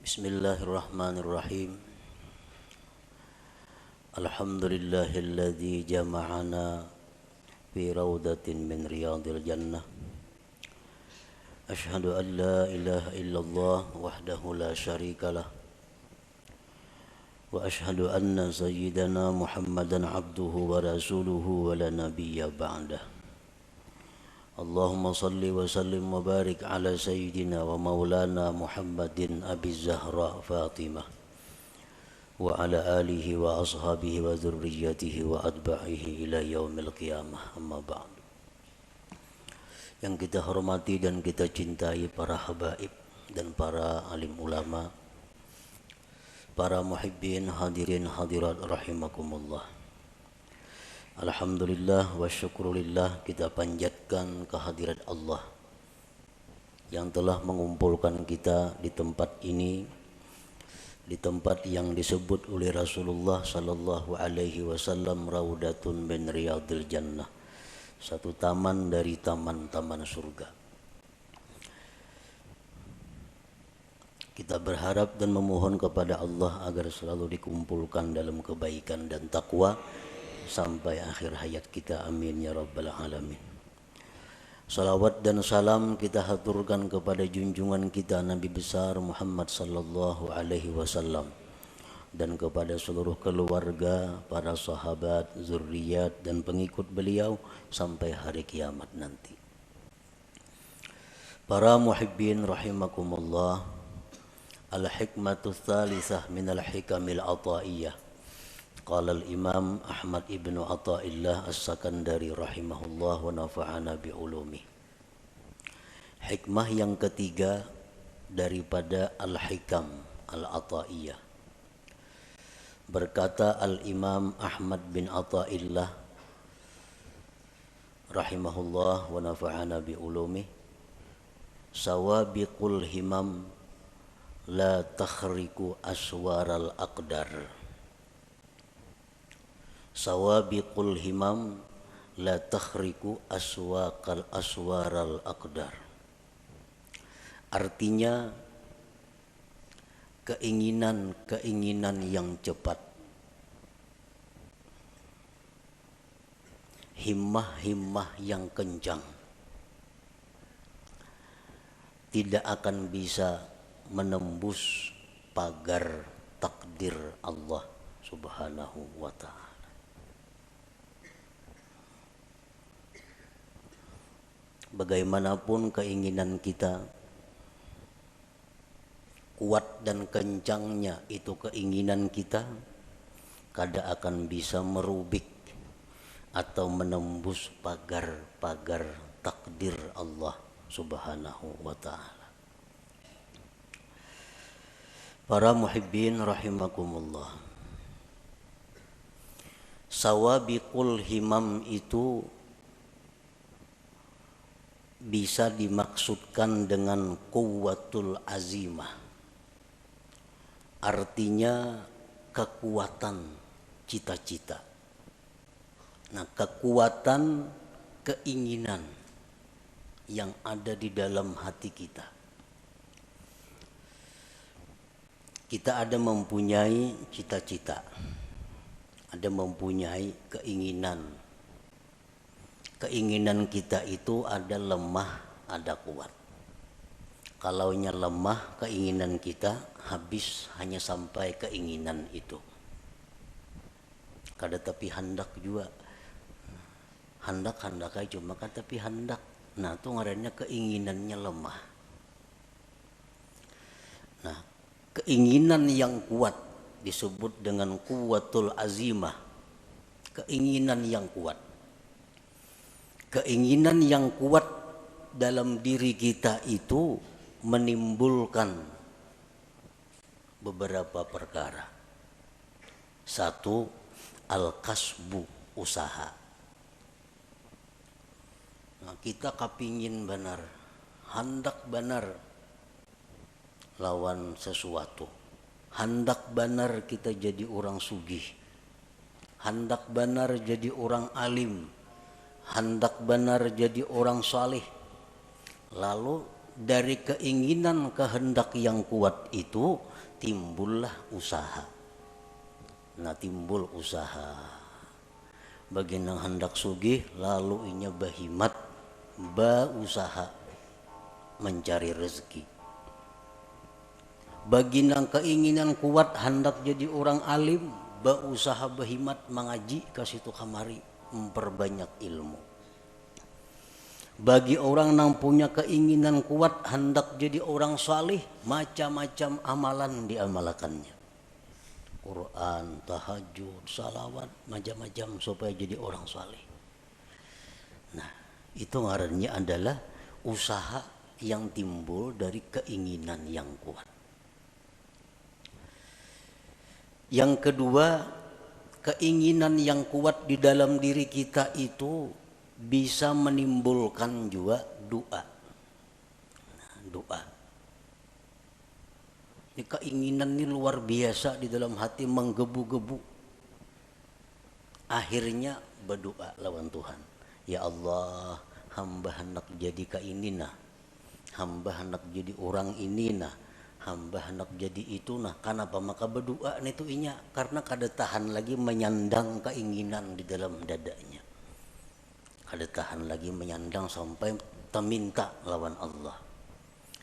Bismillahirrahmanirrahim. Alhamdulillahilladzi jama'ana fi rawdatin min riyadil jannah. Ashhadu an la ilaha illallah wahdahu la syarikalah. Wa ashhadu anna sayyidana Muhammadan abduhu wa rasuluhu wa la nabiyya ba'dah. Allahumma salli wa sallim wa barik ala sayyidina wa maulana Muhammadin Abi Zahra Fatimah wa ala alihi wa ashabihi wa dzurriyyatihi wa atba'ihi ila yaumil qiyamah, amma ba'd. Yang kita hormati dan kita cintai para habaib dan para alim ulama, para muhibbin hadirin hadirat rahimakumullah. Alhamdulillah wa syukrulillah, kita panjatkan kehadirat Allah yang telah mengumpulkan kita di tempat ini, di tempat yang disebut oleh Rasulullah sallallahu alaihi wasallam raudatun min riyadil jannah, satu taman dari taman-taman surga. Kita berharap dan memohon kepada Allah agar selalu dikumpulkan dalam kebaikan dan takwa sampai akhir hayat kita, amin ya rabbal alamin. Salawat dan salam kita haturkan kepada junjungan kita Nabi besar Muhammad sallallahu alaihi wasallam dan kepada seluruh keluarga, para sahabat, zuriat dan pengikut beliau sampai hari kiamat nanti. Para muhibbin rahimakumullah, al-hikmatu tsalitsah minal hikamil ataiyah. Qala al-Imam Ahmad ibnu Athaillah As-Sakandari rahimahullah wa nafa'ana bi'ulumi. Hikmah yang ketiga daripada al-hikam al-Athaiyah. Berkata al-Imam Ahmad bin Athaillah rahimahullah wa nafa'ana bi'ulumi, sawabiqul himam la takhriku aswaral aqdar. Sawabiqul himam la takhriku aswaral aqdar. Artinya keinginan yang cepat, himmah yang kencang tidak akan bisa menembus pagar takdir Allah Subhanahu wa ta'ala. Bagaimanapun keinginan kita, kuat dan kencangnya itu keinginan kita, kada akan bisa merubik atau menembus pagar-pagar takdir Allah Subhanahu wa ta'ala. Para muhibbin rahimakumullah, sawabiqul himam itu bisa dimaksudkan dengan quwwatul azimah, artinya kekuatan cita-cita. Nah, kekuatan keinginan yang ada di dalam hati kita. Kita ada mempunyai cita-cita, ada mempunyai keinginan. Keinginan kita itu ada lemah, ada kuat. Kalaunya lemah keinginan kita, habis hanya sampai keinginan itu. Kada tapi hendak juga. Hendak aja cuma kan tapi hendak. Nah, itu ngarannya keinginannya lemah. Nah, keinginan yang kuat disebut dengan quwwatul azimah. Keinginan yang kuat. Keinginan yang kuat dalam diri kita itu menimbulkan beberapa perkara. Satu, al-kasbu, usaha. Nah, kita kepingin benar, hendak benar lawan sesuatu. Hendak benar kita jadi orang sugih. Hendak benar jadi orang alim. Hendak benar jadi orang saleh. Lalu dari keinginan kehendak yang kuat itu timbullah usaha. Nah, timbul usaha. Bagi nang hendak sugih lalu inya bahimat usaha mencari rezeki. Bagi nang keinginan kuat hendak jadi orang alim, usaha bahimat mengaji kasih tu kamari memperbanyak ilmu. Bagi orang yang punya keinginan kuat hendak jadi orang salih, macam-macam amalan diamalkannya. Quran, tahajud, salawat, macam-macam supaya jadi orang salih. Nah, itu ngarannya adalah usaha yang timbul dari keinginan yang kuat. Yang kedua, keinginan yang kuat di dalam diri kita itu bisa menimbulkan juga doa. Nah, doa. Ini keinginan ini luar biasa di dalam hati menggebu-gebu. Akhirnya berdoa lawan Tuhan. Ya Allah, hamba hendak jadi kainina. Hamba hendak jadi orang ini nah. Hamba hendak jadi itu nah. Kenapa maka berdoa itu inya? Karena kada tahan lagi menyandang keinginan di dalam dadanya. Kada tahan lagi menyandang sampai meminta lawan Allah.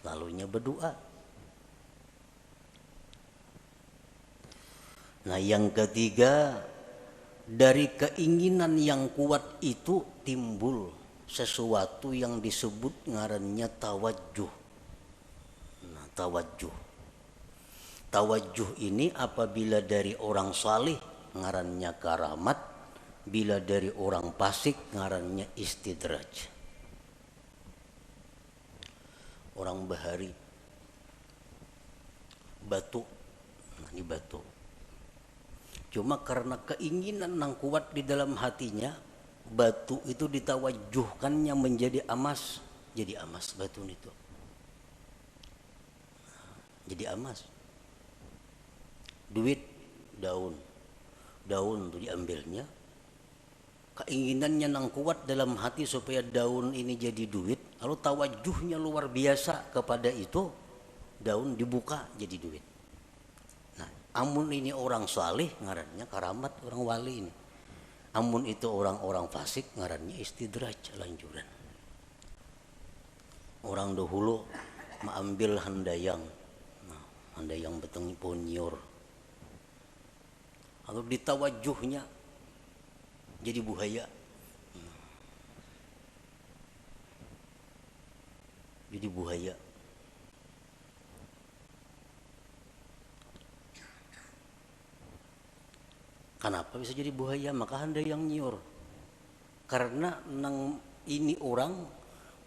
Lalunya berdoa. Nah, yang ketiga, dari keinginan yang kuat itu timbul sesuatu yang disebut ngarannya tawajjuh. Nah, tawajjuh. Tawajjuh ini apabila dari orang salih ngarannya karamat, bila dari orang fasik ngarannya istidraj. Orang bahari batu, nah ini batu. Cuma karena keinginan yang kuat di dalam hatinya, batu itu ditawajuhkannya menjadi emas, jadi emas batu itu. Jadi emas. Duit, daun. Daun itu diambilnya. Keinginannya yang kuat dalam hati supaya daun ini jadi duit, lalu tawajuhnya luar biasa kepada itu, daun dibuka jadi duit. Amun ini orang salih ngarannya karamat, orang wali ini. Amun itu orang-orang fasik ngarannya istidraj, lanjuran. Orang dahulu mengambil handayang. Nah, handayang beteng ponyor. Lalu ditawajuhnya jadi buhaya. Jadi buhaya. Kenapa bisa jadi buaya? Maka handayang nyiur. Karena ini orang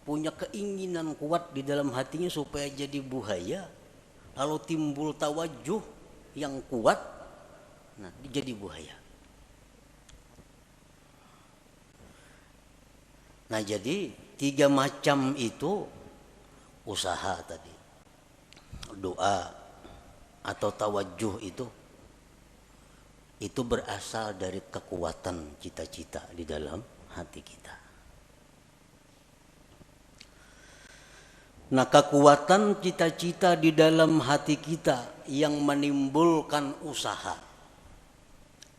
punya keinginan kuat di dalam hatinya supaya jadi buaya, lalu timbul tawajuh yang kuat, nah jadi buaya. Nah, jadi 3 macam itu usaha tadi, doa atau tawajuh itu berasal dari kekuatan cita-cita di dalam hati kita. Nah, kekuatan cita-cita di dalam hati kita yang menimbulkan usaha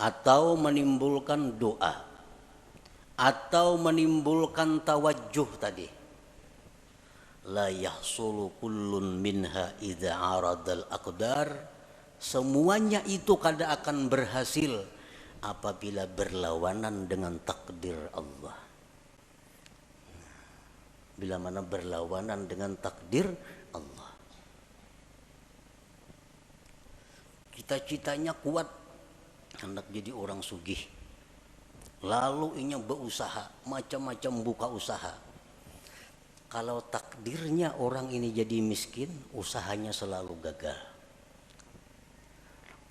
atau menimbulkan doa atau menimbulkan tawajuh tadi. La yahsulu kullun minha idza aradal aqdar. Semuanya itu kada akan berhasil apabila berlawanan dengan takdir Allah. Bila mana berlawanan dengan takdir Allah. Cita-citanya kuat, hendak jadi orang sugih. Lalu inya berusaha, macam-macam buka usaha. Kalau takdirnya orang ini jadi miskin, usahanya selalu gagal.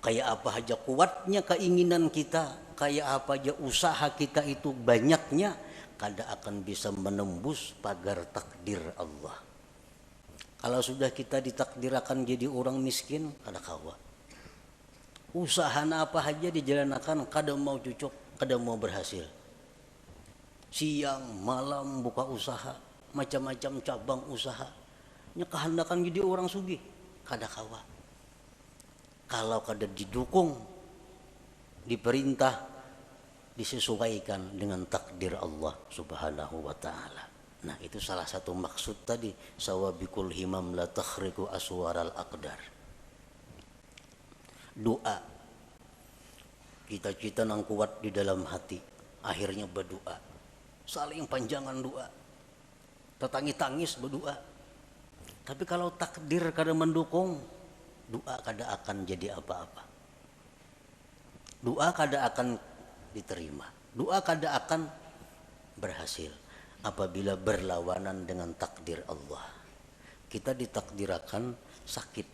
Kayak apa aja kuatnya keinginan kita, kayak apa aja usaha kita itu banyaknya, kada akan bisa menembus pagar takdir Allah. Kalau sudah kita ditakdirkan jadi orang miskin, kada kawa. Usaha apa aja dijalankan, kada mau cocok, kada mau berhasil. Siang, malam buka usaha, macam-macam cabang usaha. nya kehendakan jadi orang sugih kada kawa. Kalau kada didukung, diperintah, disesuaikan dengan takdir Allah Subhanahu wa taala. Nah, itu salah satu maksud tadi sawabikul himam la takhriqu aswaral aqdar. Doa. Cita-cita nang kuat di dalam hati, akhirnya berdoa. Saling panjangan doa. Tetangis-tangis berdoa. Tapi kalau takdir kada mendukung, doa kada akan jadi apa-apa. Doa kada akan diterima. Doa kada akan berhasil apabila berlawanan dengan takdir Allah. Kita ditakdirakan sakit.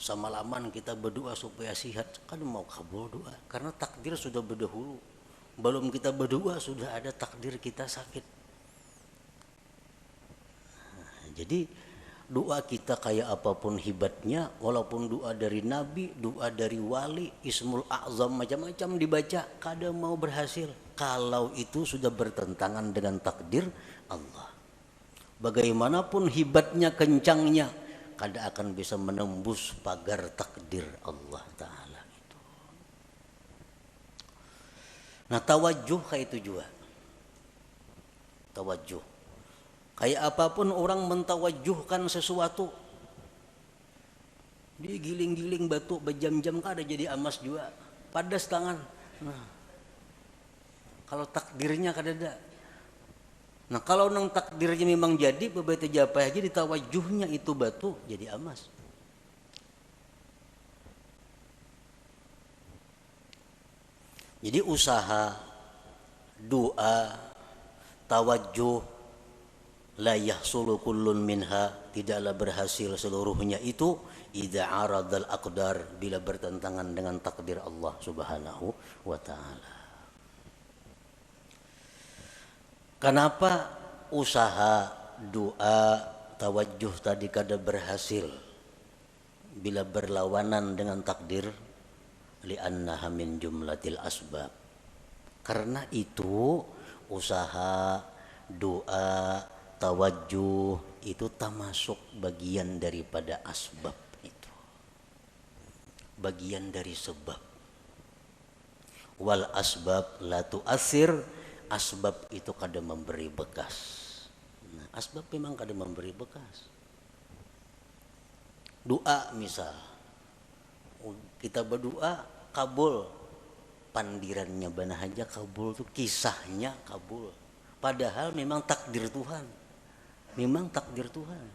Semalaman kita berdoa supaya sehat, kan mau kabul doa karena takdir sudah berdahulu. Belum kita berdoa sudah ada takdir kita sakit. Nah, jadi doa kita kayak apapun hebatnya, walaupun doa dari nabi, doa dari wali, ismul a'zam macam-macam dibaca, kada mau berhasil kalau itu sudah bertentangan dengan takdir Allah. Bagaimanapun hebatnya, kencangnya, kada akan bisa menembus pagar takdir Allah Ta'ala itu. Nah, tawajuh kayak itu juga. Tawajuh. Kayak apapun orang mentawajuhkan sesuatu. Digiling-giling batu berjam-jam kada jadi emas juga. Padas tangan. Nah, kalau takdirnya kada ada. Nah, kalau nang takdirnya memang jadi, beberapa japa aja ditawajuhnya itu batu jadi emas. Jadi usaha, doa, tawajuh, la yahsulu kullun minha, tidaklah berhasil seluruhnya itu idza aradal aqdar, bila bertentangan dengan takdir Allah Subhanahu wa taala. Kenapa usaha, doa, tawajuh tadi kada berhasil bila berlawanan dengan takdir? Li'annaha min jumlatil asbab. Karena itu usaha, doa, tawajuh itu termasuk bagian daripada asbab itu. Bagian dari sebab. Wal asbab la tu'athir, asbab itu kada memberi bekas. Nah, asbab memang kada memberi bekas. Doa misal, kita berdoa kabul, pandirannya bana aja kabul tuh, kisahnya kabul. Padahal memang takdir Tuhan. Memang takdir Tuhan.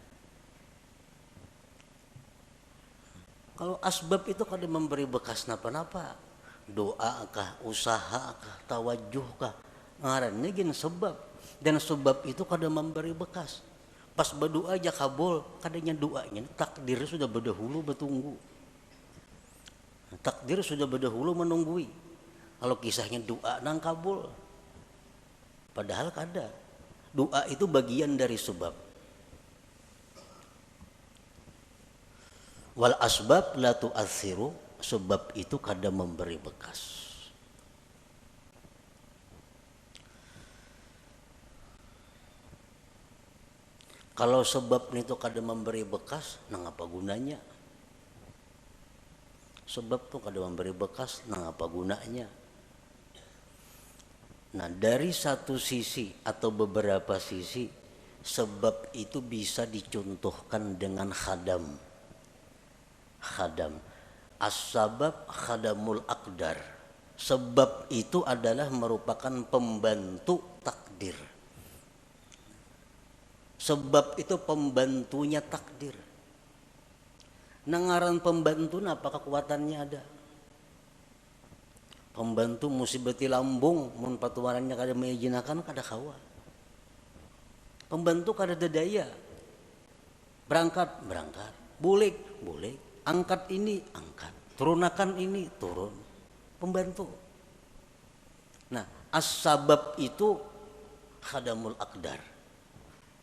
Kalau asbab itu kada memberi bekas napa-napa. Doa kah, usaha kah, tawajuh kah, ngarannya gini sebab. Dan sebab itu kada memberi bekas. Pas berdoa aja kabul, kadanya doanya takdir sudah berdahulu bertunggu. Takdir sudah berdahulu menunggui. Kalau kisahnya doa nang kabul, padahal kada. Doa itu bagian dari sebab. Wal asbab la tu'athiru, sebab itu kada memberi bekas. Kalau sebab itu kada memberi bekas, nang apa gunanya? Sebab tuh kada memberi bekas, nang apa gunanya? Nah, dari satu sisi atau beberapa sisi, sebab itu bisa dicontohkan dengan khadam. Khadam. As-sabab khadamul aqdar. Sebab itu adalah merupakan pembantu takdir. Sebab itu pembantunya takdir. Nangaran pembantu apa kekuatannya ada? Pembantu musibati lambung, mun patuarannya kada mengijinakan kada kawa. Pembantu kada daya. Berangkat, bulik, angkat ini, angkat, turunakan ini, turun. Pembantu. Nah, as-sabab itu khadamul aqdar.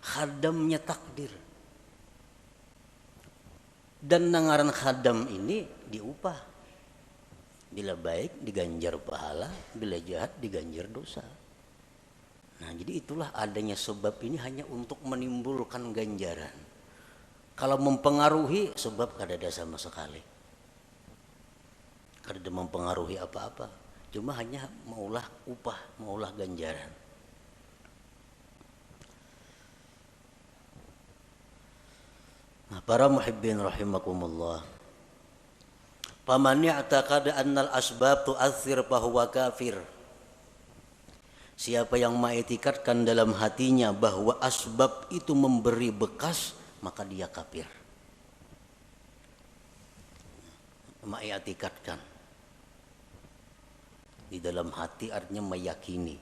Khadamnya takdir. Dan nangaran khadam ini diupah. Bila baik diganjar pahala, bila jahat diganjar dosa. Nah, jadi itulah adanya sebab ini hanya untuk menimbulkan ganjaran. Kalau mempengaruhi sebab kada ada sama sekali. Kada ada mempengaruhi apa-apa. Cuma hanya maulah upah, maulah ganjaran. Nah, para muhibbin rahimakumullah. Faman ya'taqada annal asbab tu'athir fahuwa kafir. Siapa yang mengiktikadkan dalam hatinya bahwa asbab itu memberi bekas, maka dia kafir. Mengiktikadkan di dalam hati artinya meyakini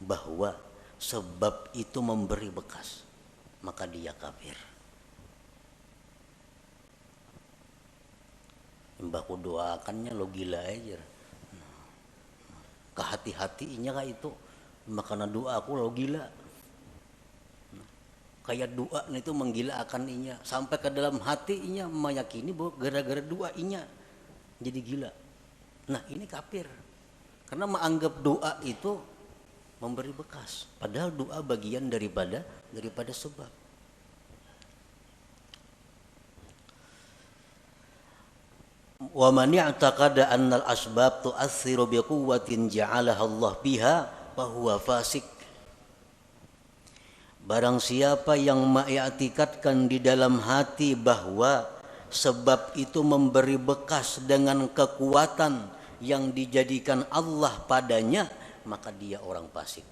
bahwa sebab itu memberi bekas, maka dia kafir. Mbahku doakannya lo gila aja. Kehati-hatinya kah itu, makanya doa aku lo gila. Kayak doa itu menggilaakan inya sampai ke dalam hatinya meyakini bahwa gara-gara doa inya jadi gila. Nah, ini kafir. Karena menganggap doa itu memberi bekas, padahal doa bagian daripada sebab. Wa man ya'taqada annal asbab tu'assiru biquwwatin ja'alaha Allah biha fa huwa fasik. Barang siapa yang mengiktikadkan di dalam hati bahwa sebab itu memberi bekas dengan kekuatan yang dijadikan Allah padanya, maka dia orang fasik.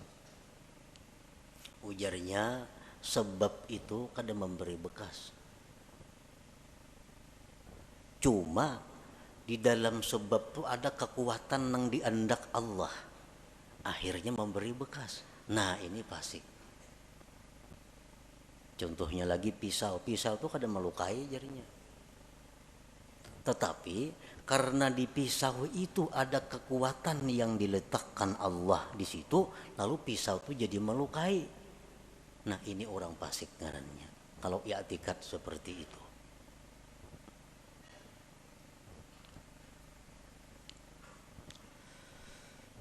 Ujarnya, sebab itu kadang memberi bekas. Cuma di dalam sebab itu ada kekuatan yang diandak Allah, akhirnya memberi bekas. Nah, ini fasik. Contohnya lagi pisau itu kadang melukai jarinya. Tetapi karena di pisau itu ada kekuatan yang diletakkan Allah di situ, lalu pisau itu jadi melukai. Nah, ini orang fasik ngarannya. Kalau i'tikad seperti itu.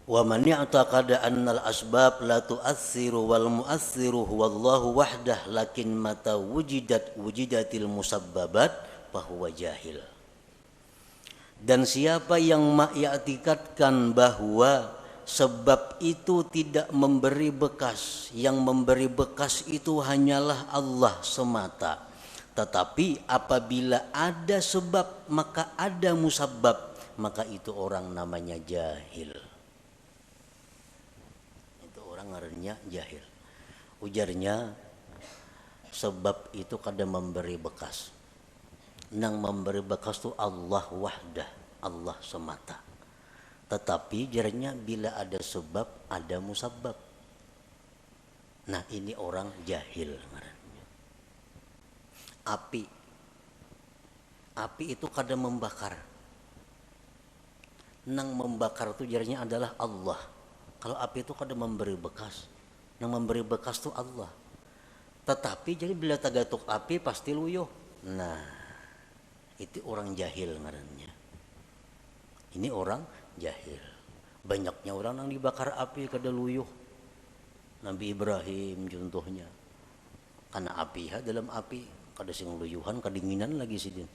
Wa man ya'taqada annal asbab la tu'assiru wal mu'assiru huwallahu wahdah lakin mata wujidatil musabbabat fahuwa jahil. Dan siapa yang mengiktikadkan bahwa sebab itu tidak memberi bekas, yang memberi bekas itu hanyalah Allah semata, tetapi apabila ada sebab maka ada musabbab, maka itu orang namanya jahil. Ngarannya jahil. Ujarnya, sebab itu kadang memberi bekas. Nang memberi bekas itu Allah wahdah, Allah semata. Tetapi jarnya bila ada sebab ada musabbab. Nah, ini orang jahil ngarannya. Api itu kadang membakar. Nang membakar itu jarnya adalah Allah. Kalau api itu kadang memberi bekas, yang memberi bekas itu Allah. Tetapi jadi bila tagatuk api pasti luyuh. Nah, itu orang jahil ngarannya. Ini orang jahil. Banyaknya orang yang dibakar api kada luyuh. Nabi Ibrahim contohnya. Karena api dalam api kada sing luyuhan, kedinginan lagi sidin.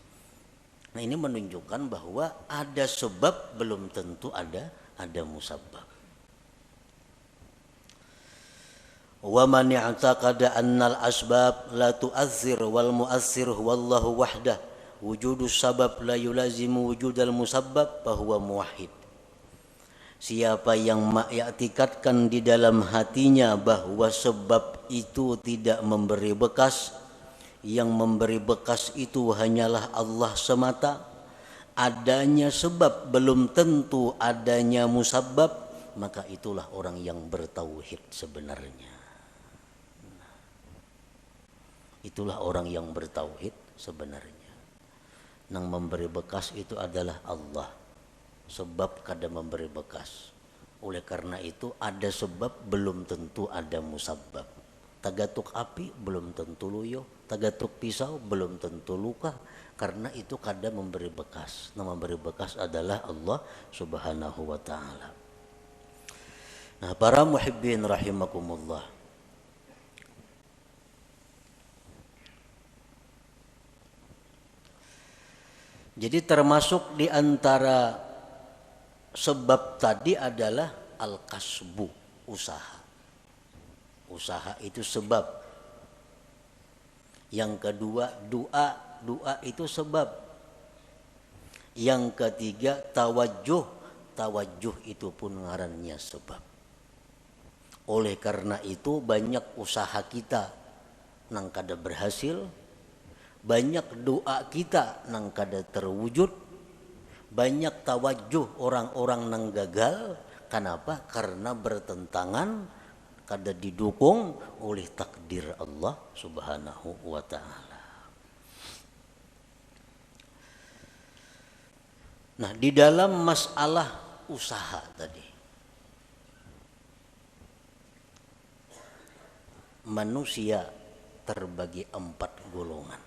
Nah, ini menunjukkan bahwa ada sebab belum tentu ada musabbab. Wa man i'taqada annal asbab la tu'athir wal mu'athir huwallahu wahdah wujudus sabab la yulazimu wujudal musabbab fahuwa muwahhid. Siapa yang mengiktikadkan di dalam hatinya bahwa sebab itu tidak memberi bekas, yang memberi bekas itu hanyalah Allah semata, adanya sebab belum tentu adanya musabbab, maka itulah orang yang bertauhid sebenarnya. Itulah orang yang bertauhid sebenarnya. Nang memberi bekas itu adalah Allah. Sebab kada memberi bekas. Oleh karena itu ada sebab belum tentu ada musabbab. Tagatuk api belum tentu luyuh, tagatuk pisau belum tentu luka. Karena itu kada memberi bekas. Nang memberi bekas adalah Allah Subhanahu wa ta'ala. Nah, para muhibbin rahimakumullah. Jadi termasuk di antara sebab tadi adalah al-kasbu, usaha. Usaha itu sebab. Yang kedua doa, doa itu sebab. Yang ketiga tawajjuh, tawajjuh itu pun ngarannya sebab. Oleh karena itu banyak usaha kita nang kada berhasil, banyak doa kita nang kada terwujud, banyak tawajjuh orang-orang nang gagal. Kenapa? Karena bertentangan, kada didukung oleh takdir Allah Subhanahu wa ta'ala. Nah, di dalam masalah usaha tadi, manusia terbagi 4 golongan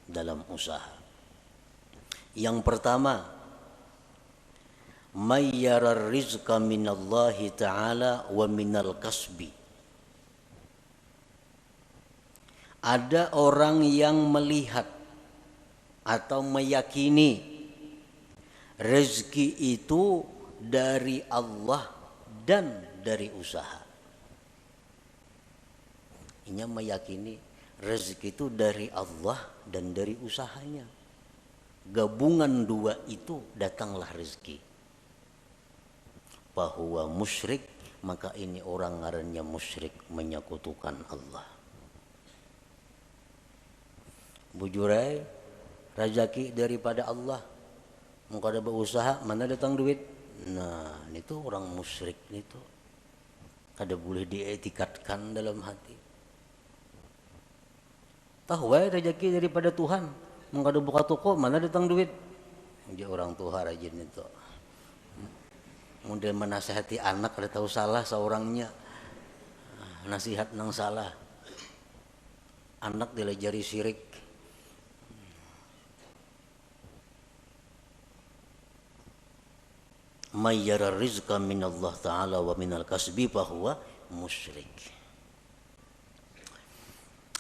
dalam usaha. Yang pertama, mayyarar rizqa minallahi ta'ala wa minal kasbi. Ada orang yang melihat atau meyakini rezeki itu dari Allah dan dari usaha. Ini meyakini rezeki itu dari Allah dan dari usahanya. Gabungan dua itu datanglah rezeki. Bahwa musyrik, maka ini orang ngarannya musyrik, menyekutukan Allah. Bujurai rezeki daripada Allah. Muka ada berusaha, mana datang duit? Nah, itu orang musyrik itu. Kada boleh dietikatkan dalam hati. Tahu rezeki daripada Tuhan. Muka ada buka toko, mana datang duit? Dia orang Tuhan rajin itu. Mungkin menasihati anak ada tahu salah seorangnya, nasihat nang salah, anak dilajari syirik. Mayyara rizqa minallah ta'ala wa minal kasbi fahuwa musyrik.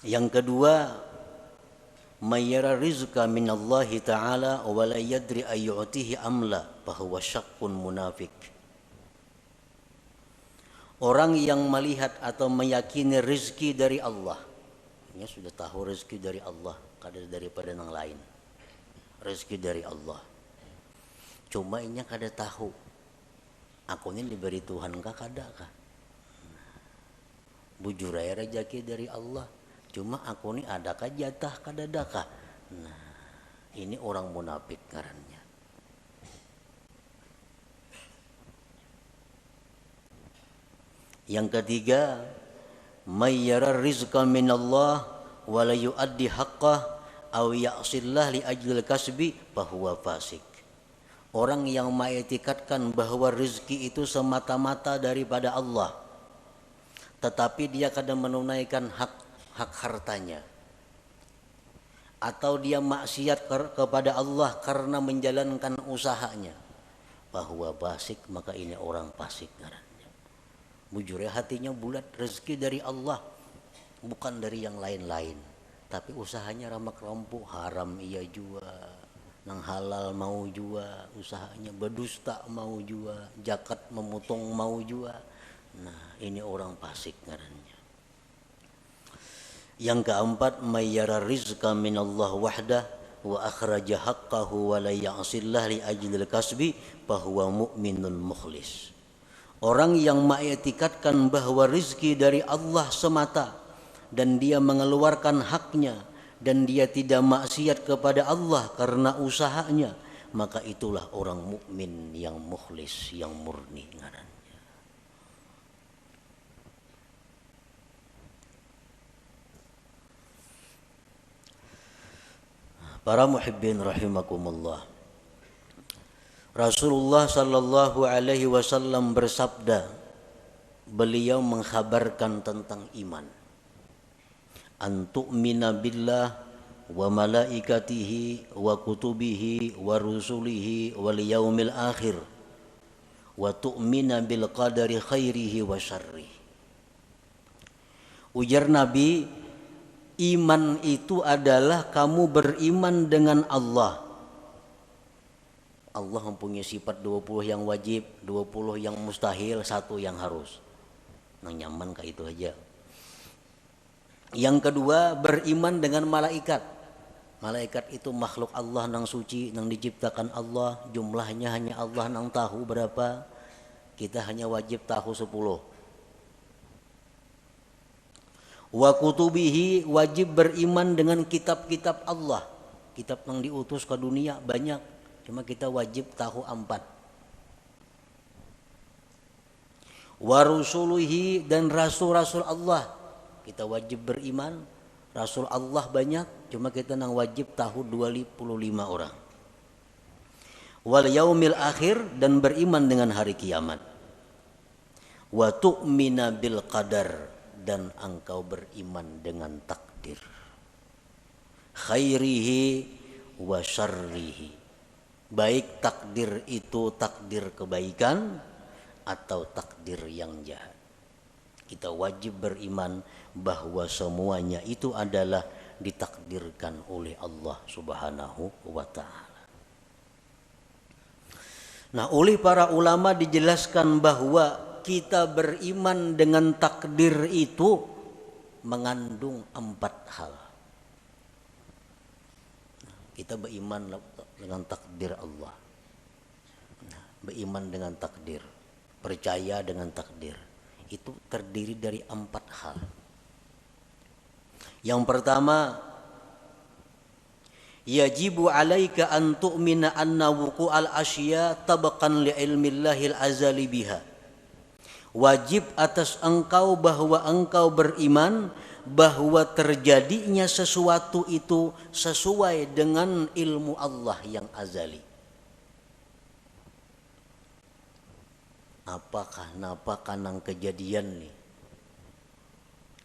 Yang kedua, mayyara rizqa minallahi ta'ala wa la yadri ayyu'tihi amla fahuwa syakkun munafik. Orang yang melihat atau meyakini rezeki dari Allah, dia sudah tahu rezeki dari Allah, kada daripada yang lain. Rezeki dari Allah. Cuma inya kada tahu, aku ini diberi Tuhan kah kada kah? Bujur aja rezeki dari Allah. Cuma aku ini adakah jatah kada adakah? Nah, ini orang munafik ngarannya. Yang ketiga, mayyara rizqa minallah wa la yuaddi haqqah aw ya'sillah li ajlil kasbi fahuwa fasik. Orang yang mengetikatkan bahwa rezeki itu semata-mata daripada Allah, tetapi dia kadang menunaikan hak hartanya, atau dia maksiat kepada Allah karena menjalankan usahanya, bahwa fasik, maka ini orang fasik ngarannya. Bujur ya, hatinya bulat, rezeki dari Allah, bukan dari yang lain-lain, tapi usahanya ramak rampuk, haram ia jua, nang halal mau jua, usahanya berdusta mau jua, zakat memotong mau jua. Nah, ini orang fasik ngarannya. Yang keempat, mayyara rizqa minallah wahdah wa akhraja haqqahu wa la ya'sillah li ajlil kasbi fahuwa mu'minun mukhlis. Orang yang mengetikatkan bahwa rezeki dari Allah semata dan dia mengeluarkan haknya dan dia tidak maksiat kepada Allah karena usahanya, maka itulah orang mukmin yang mukhlis, yang murni ngarannya. Para muhibbin rahimakumullah. Rasulullah sallallahu alaihi wasallam bersabda, beliau mengkhabarkan tentang iman. Antu'mina billah wa malaikatihi wa kutubihi wa rusulihi wal yaumil akhir wa tu'mina bil qadari khairihi wa syarrihi. Ujar Nabi, iman itu adalah kamu beriman dengan Allah. Allah mempunyai sifat 20 yang wajib, 20 yang mustahil, 1 yang harus. Nah, nyaman kayak itu aja. Yang kedua, beriman dengan malaikat. Malaikat itu makhluk Allah nang suci, nang diciptakan Allah, jumlahnya hanya Allah nang tahu berapa. Kita hanya wajib tahu 10. Wa kutubihi, wajib beriman dengan kitab-kitab Allah. Kitab yang diutus ke dunia banyak, cuma kita wajib tahu 4. Wa rusuluhi, dan rasul-rasul Allah, kita wajib beriman. Rasul Allah banyak, cuma kita nang wajib tahu 25 orang. Wal yaumil akhir, dan beriman dengan hari kiamat. Wa tu'mina bil qadar, dan engkau beriman dengan takdir. Khairihi wa syarrihi, baik takdir itu takdir kebaikan atau takdir yang jahat. Kita wajib beriman bahwa semuanya itu adalah ditakdirkan oleh Allah Subhanahu wa ta'ala. Nah, oleh para ulama dijelaskan bahwa kita beriman dengan takdir itu mengandung 4 hal. Kita beriman dengan takdir Allah. Beriman dengan takdir, percaya dengan takdir, itu terdiri dari 4 hal. Yang pertama, yajibu alaika an tu'mina anna wuqu'al asya tabaqan li ilmillahil azali biha. Wajib atas engkau bahwa engkau beriman bahwa terjadinya sesuatu itu sesuai dengan ilmu Allah yang azali. Apakah napa kanang kejadian nih,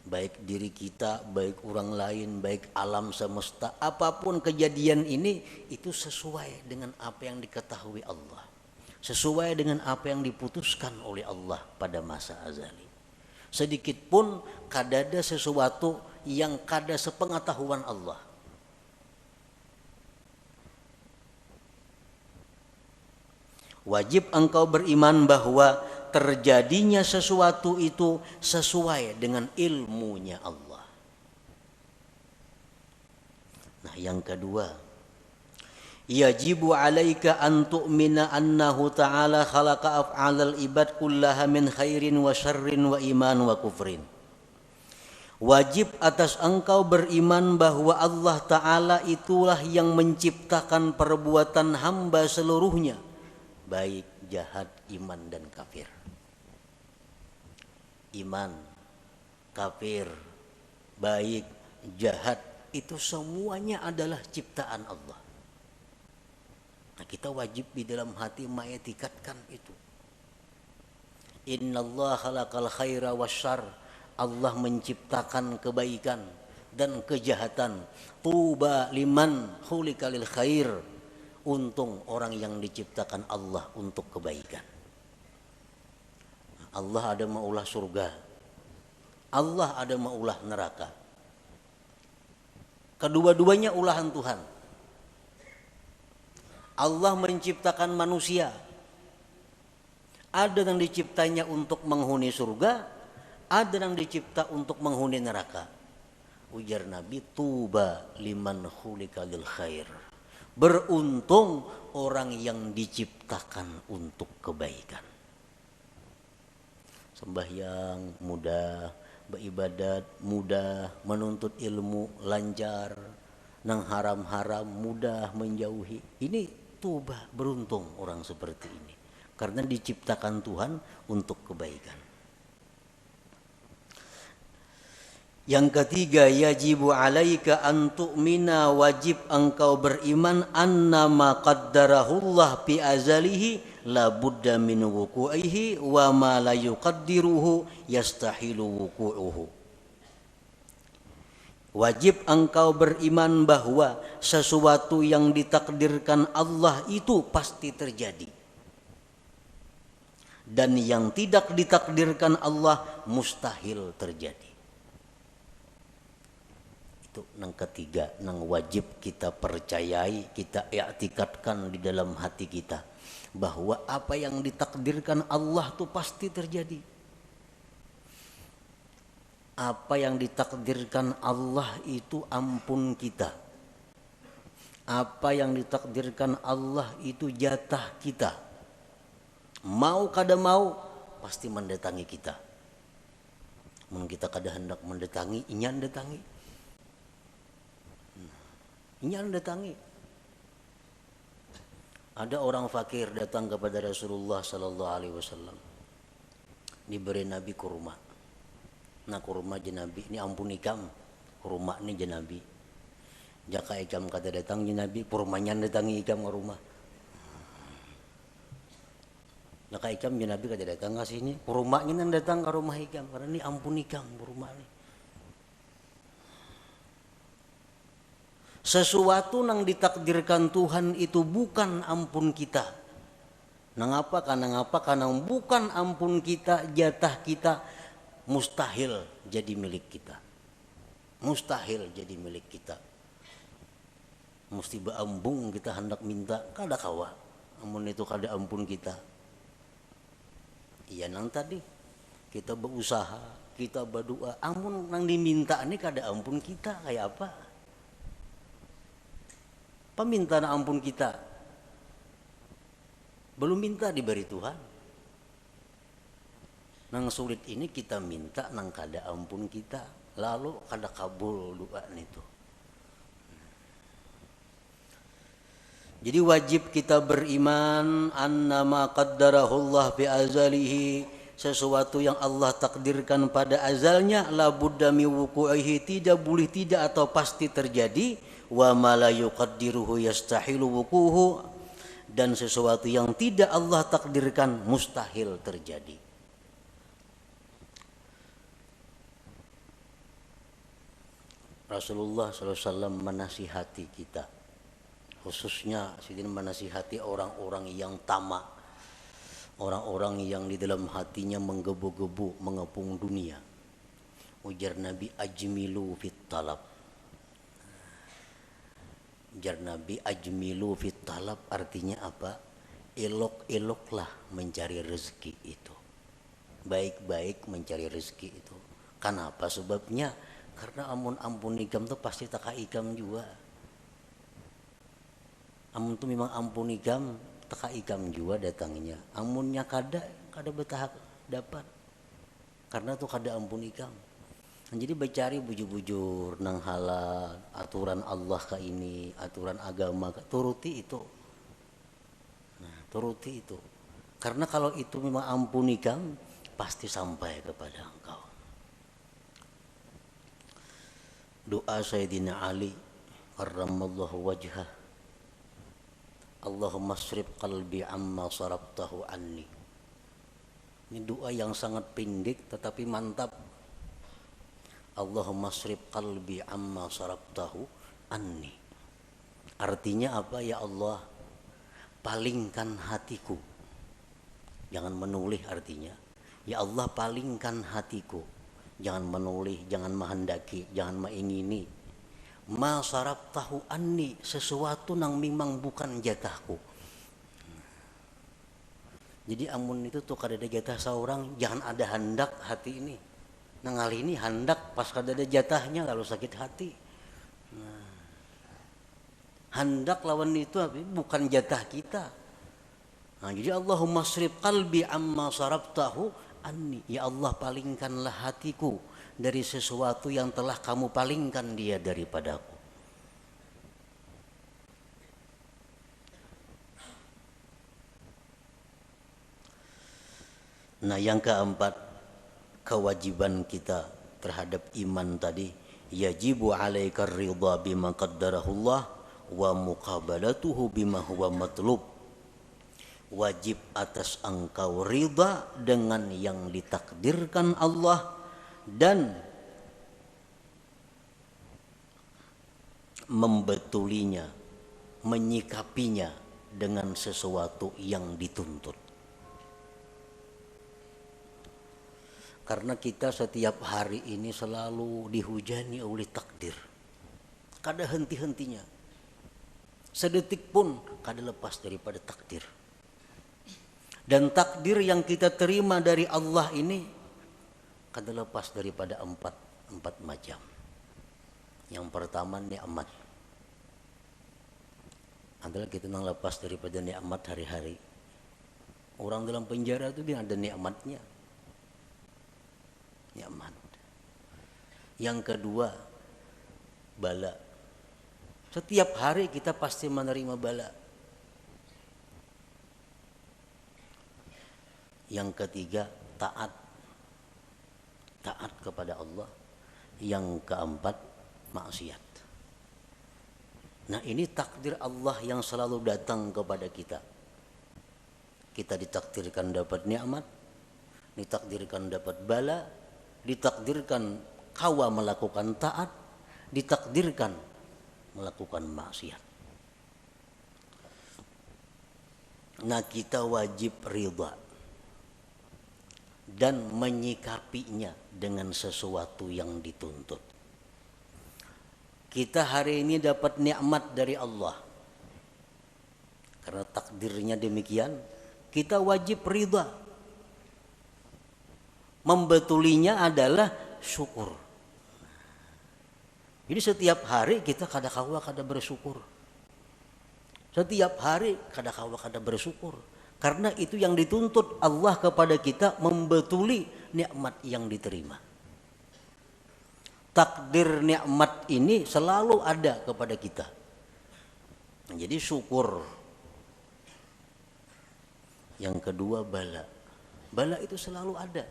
baik diri kita, baik orang lain, baik alam semesta, apapun kejadian ini itu sesuai dengan apa yang diketahui Allah, sesuai dengan apa yang diputuskan oleh Allah pada masa azali. Sedikit pun kadada sesuatu yang kada sepengetahuan Allah. Wajib engkau beriman bahwa terjadinya sesuatu itu sesuai dengan ilmunya Allah. Nah, yang kedua, yajibu alaika an tu'mina annahu ta'ala khalaqa af'alal ibad kullaha min khairin wa syarrin wa iman wa kufrin. Wajib atas engkau beriman bahwa Allah Ta'ala itulah yang menciptakan perbuatan hamba seluruhnya, baik jahat, iman dan kafir. Iman, kafir, baik, jahat, itu semuanya adalah ciptaan Allah. Nah, kita wajib di dalam hati mengetikatkan itu. Innallaha khalaqal khaira wasyarr, Allah menciptakan kebaikan dan kejahatan. Tuba liman khuliqa lil khair, untung orang yang diciptakan Allah untuk kebaikan. Allah ada maulah surga, Allah ada maulah neraka. Kedua-duanya ulahan Tuhan. Allah menciptakan manusia, ada yang diciptanya untuk menghuni surga, ada yang dicipta untuk menghuni neraka. Ujar Nabi, tuba liman khuliqa lil khair, beruntung orang yang diciptakan untuk kebaikan. Sembahyang mudah, beribadat mudah, menuntut ilmu lancar, nang haram-haram mudah menjauhi. Ini tuba, beruntung orang seperti ini, karena diciptakan Tuhan untuk kebaikan. Yang ketiga, yajibu alaika an tu'mina, wajib engkau beriman anna ma qaddarahullah fi azalihi la budda min wuku'ihi wa ma la yuqaddiruhu yastahilu wuku'uhu. Wajib engkau beriman bahwa sesuatu yang ditakdirkan Allah itu pasti terjadi. dan yang tidak ditakdirkan Allah mustahil terjadi. Itu yang ketiga, yang wajib kita percayai, kita i'tikadkan di dalam hati kita, bahwa apa yang ditakdirkan Allah itu pasti terjadi. Apa yang ditakdirkan Allah itu ampun kita. Apa yang ditakdirkan Allah itu jatah kita. Mau kada mau pasti mendatangi kita. Mun kita kada hendak mendatangi, inyan datangi. Inyan datangi. Ada orang fakir datang kepada Rasulullah sallallahu alaihi wasallam. Diberi Nabi kurma. Nah kurma jenabi ini ampun ikam. Kurma ini jenabi. Jaka ikam kada datang jenabi, kurmanya datangi ikam ke rumah. Jaka ikam jenabi kada datang ke sini, kurmanya datang ke rumah ikam karena ini ampun ikam kurma ini. Sesuatu yang ditakdirkan Tuhan itu bukan ampun kita. Nangapa? Karena bukan ampun kita, jatah kita mustahil jadi milik kita. Mustahil jadi milik kita. Mesti beambung kita hendak minta, kada kawa. Amun itu kada ampun kita. Iya nang tadi kita berusaha, kita berdoa, amun nang diminta ini kada ampun kita kayak apa? Peminta ampun kita belum minta diberi Tuhan. Nang sulit ini kita minta nang kada ampun kita, lalu kada kabul doa itu. Jadi wajib kita beriman annama qaddarahullah bi azalihi, sesuatu yang Allah takdirkan pada azalnya la budda mi wuqu'ihi, tidak boleh tidak atau pasti terjadi. Wa ma la yuqaddiruhu yastahilu wuquhu, dan sesuatu yang tidak Allah takdirkan mustahil terjadi. Rasulullah SAW menasihati kita, khususnya sidin menasihati orang-orang yang tamak, orang-orang yang di dalam hatinya menggebu-gebu mengepung dunia. Ujar Nabi, ajmilu fit talab. Ujar Nabi, ajmilu fit talab artinya apa? Elok-eloklah mencari rezeki itu. Baik-baik mencari rezeki itu. Kenapa sebabnya? Karena ampun ikam tuh pasti tak ikam juga. Amun tuh memang ampun ikam, tak ikam juga datangnya. Amunnya kada betah dapat. Karena tuh kada ampun ikam. Jadi bercari bujur-bujur nang halal, aturan Allah ka ini, aturan agama ka, turuti itu. Nah, turuti itu. Karena kalau itu memang ampun ikam, pasti sampai kepada engkau. Doa Sayyidina Ali karramallahu wajhah, Allahumma srif qalbi amma sarabtahu anni. Ini doa yang sangat pendek tetapi mantap. Allahumma srif qalbi amma sarabtahu anni. Artinya apa? Ya Allah, palingkan hatiku. Jangan menoleh artinya. Ya Allah, palingkan hatiku. Jangan menoleh, jangan menghendaki, jangan mengingini. Ma sarabtahu anni, sesuatu yang memang bukan jatahku. Jadi amun itu tuh kada ada jatah seorang, jangan ada hendak hati ini. Nang hal ini hendak pas kada ada jatahnya lalu sakit hati. Nah, hendak lawan itu bukan jatah kita. Nah, jadi Allahumma srif qalbi amma sarabtahu anni. Ya Allah, palingkanlah hatiku dari sesuatu yang telah kamu palingkan dia daripadaku. Nah, yang keempat, kewajiban kita terhadap iman tadi, yajibu alaika ridha bima qaddarahullah wa muqabalatuhu bima huwa matlub. Wajib atas engkau ridha dengan yang ditakdirkan Allah dan membetulinya, menyikapinya dengan sesuatu yang dituntut. Karena kita setiap hari ini selalu dihujani oleh takdir. Kada henti-hentinya. Sedetik pun kada lepas daripada takdir. Dan takdir yang kita terima dari Allah ini kada lepas daripada empat macam. Yang pertama nikmat. Adalah kita nang lepas daripada nikmat hari-hari. Orang dalam penjara itu dia ada nikmatnya. Nikmat. Yang kedua, bala. Setiap hari kita pasti menerima bala. Yang ketiga, taat. Taat kepada Allah. Yang keempat, maksiat. Nah, ini takdir Allah yang selalu datang kepada kita. Kita ditakdirkan dapat nikmat, ditakdirkan dapat bala, ditakdirkan kawa melakukan taat, ditakdirkan melakukan maksiat. Nah, kita wajib ridha dan menyikapinya dengan sesuatu yang dituntut. Kita hari ini dapat nikmat dari Allah. Karena takdirnya demikian, kita wajib ridha. Membetulinya adalah syukur. Jadi setiap hari kita kada-kawa kada bersyukur. Setiap hari kada-kawa kada bersyukur. Karena itu yang dituntut Allah kepada kita, membetuli nikmat yang diterima. Takdir nikmat ini selalu ada kepada kita. Jadi syukur. Yang kedua bala. Bala itu selalu ada.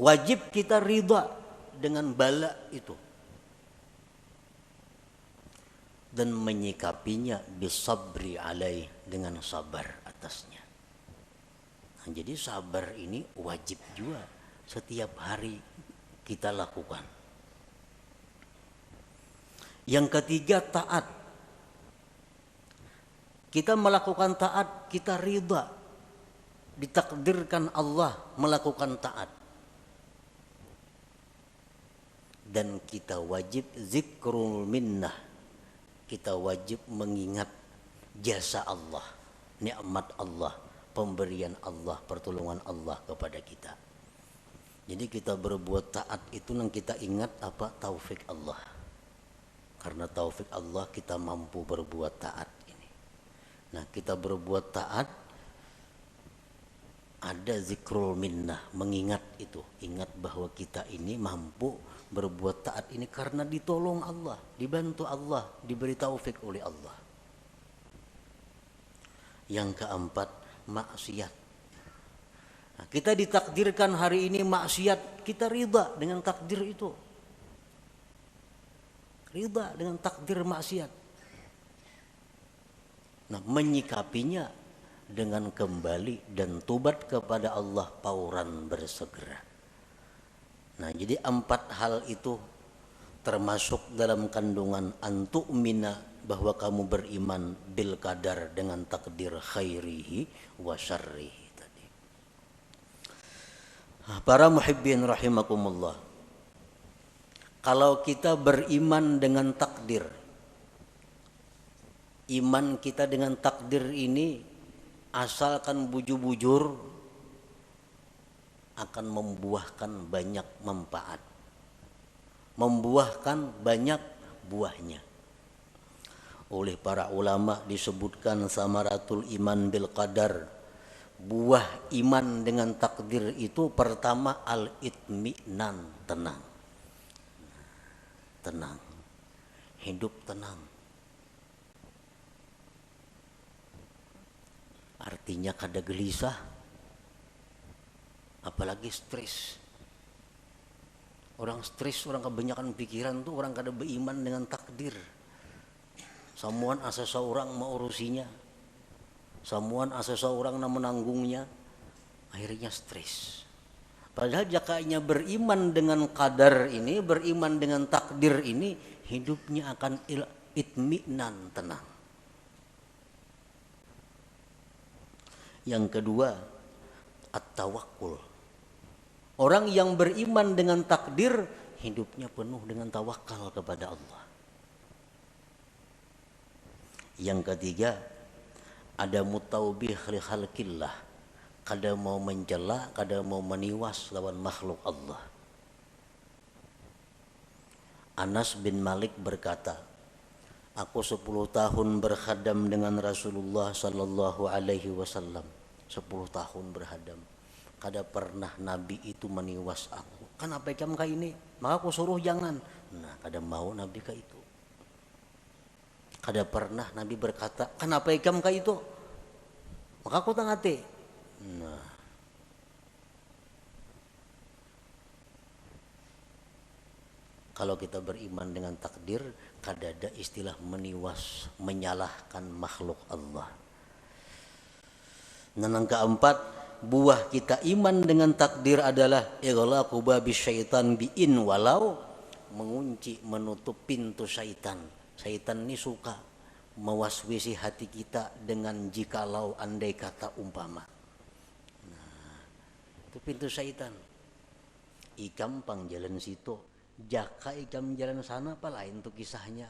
Wajib kita ridha dengan bala itu. Dan menyikapinya bisabri alaih, dengan sabar atasnya. Nah, jadi sabar ini wajib juga setiap hari kita lakukan. Yang ketiga taat. Kita melakukan taat, kita ridha. Ditakdirkan Allah melakukan taat. Dan kita wajib zikrul minnah. Kita wajib mengingat jasa Allah, nikmat Allah, pemberian Allah, pertolongan Allah kepada kita. Jadi kita berbuat taat itu yang kita ingat apa? Taufik Allah. Karena taufik Allah kita mampu berbuat taat ini. Nah, kita berbuat taat, ada zikrul minnah, mengingat itu. Ingat bahwa kita ini mampu berbuat taat ini karena ditolong Allah, dibantu Allah, diberi taufik oleh Allah. Yang keempat, maksiat. Nah, kita ditakdirkan hari ini maksiat, kita ridha dengan takdir itu. Ridha dengan takdir maksiat. Nah, menyikapinya dengan kembali dan tobat kepada Allah pauran bersegera. Nah, jadi 4 hal itu termasuk dalam kandungan antu'mina, bahwa kamu beriman bil qadar, dengan takdir khairihi wa syarrihi tadi. Para muhibbin rahimakumullah. Kalau kita beriman dengan takdir, iman kita dengan takdir ini asalkan bujur-bujur akan membuahkan banyak manfaat, membuahkan banyak buahnya. Oleh para ulama disebutkan samaratul iman bil qadar, buah iman dengan takdir itu pertama al-itminan, tenang. Tenang, hidup tenang. Artinya kada gelisah, apalagi stres. Orang stres, orang kebanyakan pikiran tuh orang kada beriman dengan takdir. Samuan asa seorang mau urusinya, samuan asa seorang na menanggungnya, akhirnya stres. Padahal jakanya beriman dengan qadar ini, beriman dengan takdir ini, hidupnya akan itminan, tenang. Yang kedua, tawakul. Orang yang beriman dengan takdir, hidupnya penuh dengan tawakal kepada Allah. Yang ketiga, ada mutaubih li khalqillah, kada mau mencela, kada mau meniwas lawan makhluk Allah. Anas bin Malik berkata, aku 10 tahun berkhadam dengan Rasulullah sallallahu alaihi wasallam. 10 tahun berkhadam. Kada pernah Nabi itu meniwas aku. Kenapa kamu kayak ini? Maka aku suruh jangan. Nah, kada mau Nabi kayak itu. Kada pernah Nabi berkata, kenapa kamu kayak itu? Maka aku tangati. Nah, kalau kita beriman dengan takdir, kada ada istilah meniwas, menyalahkan makhluk Allah. Dan yang keempat, buah kita iman dengan takdir adalah ighlaqu babi syaitan bi'in walau, mengunci, menutup pintu syaitan. Syaitan ini suka mewaswisi hati kita dengan jikalau, andai kata, umpama. Nah, itu pintu syaitan. Ikam pang jalan situ, jaka ikam jalan sana, apa lain tuh kisahnya.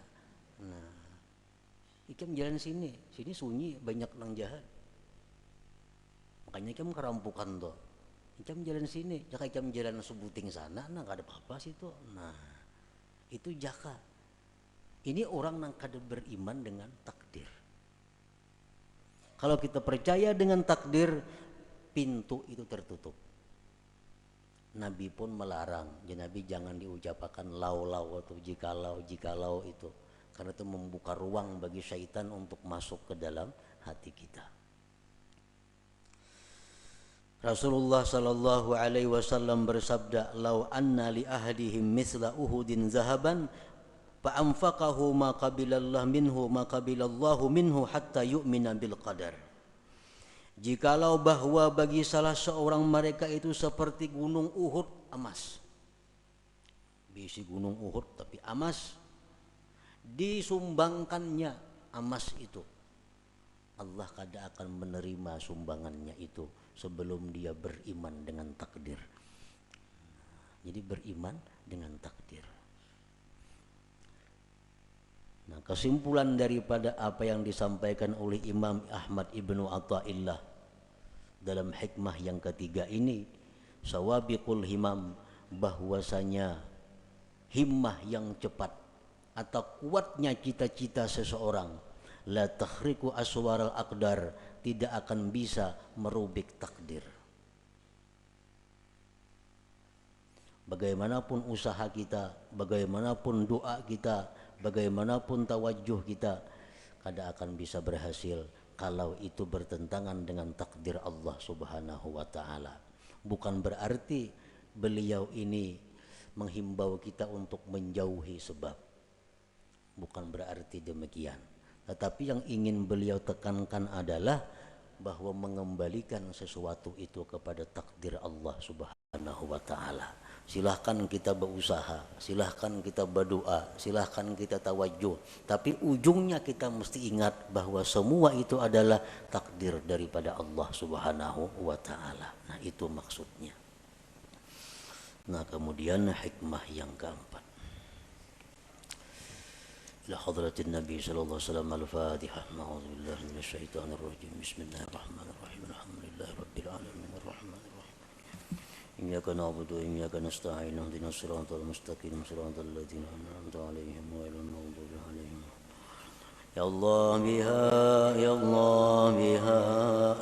Nah, ikam jalan sini sunyi, banyak nang jahat. Makanya ikam kerampukan tuh. Ikam jalan sini, jaka ikam jalan sebuting sana, nah gak ada apa-apa situ. Nah, itu jaka. Ini orang yang kada beriman dengan takdir. Kalau kita percaya dengan takdir, pintu itu tertutup. Nabi pun melarang, Nabi jangan diucapkan lau-lau atau jikalau itu, karena itu membuka ruang bagi syaitan untuk masuk ke dalam hati kita. Rasulullah sallallahu alaihi wasallam bersabda, "Lau anna li ahadihim mithla Uhudin zahaban fa anfaqahu ma qabilallahu minhu hatta yu'mina bil qadar." Jikalau bahwa bagi salah seorang mereka itu seperti gunung Uhud emas. Bisi gunung Uhud tapi emas, disumbangkannya emas itu, Allah kada akan menerima sumbangannya itu sebelum dia beriman dengan takdir. Jadi beriman dengan takdir. Nah, kesimpulan daripada apa yang disampaikan oleh Imam Ahmad Ibnu Athaillah dalam hikmah yang ketiga ini, sawabiqul himam, bahwasanya himmah yang cepat atau kuatnya cita-cita seseorang, la takhriqu aswaral aqdar, tidak akan bisa merubik takdir. Bagaimanapun usaha kita, bagaimanapun doa kita, bagaimanapun tawajuh kita, kada akan bisa berhasil kalau itu bertentangan dengan takdir Allah Subhanahu wa ta'ala. Bukan berarti beliau ini menghimbau kita untuk menjauhi sebab, bukan berarti demikian. Tetapi yang ingin beliau tekankan adalah bahwa mengembalikan sesuatu itu kepada takdir Allah Subhanahu wa ta'ala. Silahkan kita berusaha, silahkan kita berdoa, silahkan kita tawajuh, tapi ujungnya kita mesti ingat bahwa semua itu adalah takdir daripada Allah Subhanahu wa ta'ala. Nah, itu maksudnya. Nah, kemudian hikmah yang keempat, ila hadratin Nabi sallallahu alaihi wasallam, al-Fatihah. A'udzu billahi minasyaitonir rajim. Bismillahirrahmanirrahim. Alhamdulillahi rabbil alamin arrahmanir rahim. Iyyaka na'budu wa iyyaka nasta'in. Ihdinas siratal mustaqim, siratal ladzina an'amta 'alaihim ghairil maghdubi 'alaihim. Ya Allah biha, ya Allah biha,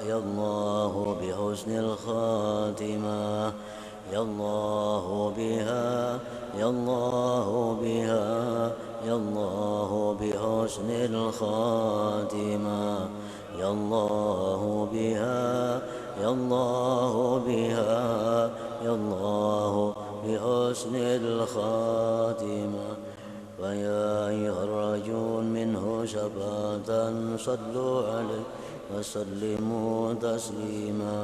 ya Allah bi husnil khatimah. Ya Allah biha, ya Allah biha, ya Allah bi husnil khatimah. Ya Allah biha, ya Allah biha, ya Allah bi husnil khatimah. Wa ya ayyuharrajun minhu syafatan sallu alaihi wa sallimu taslima.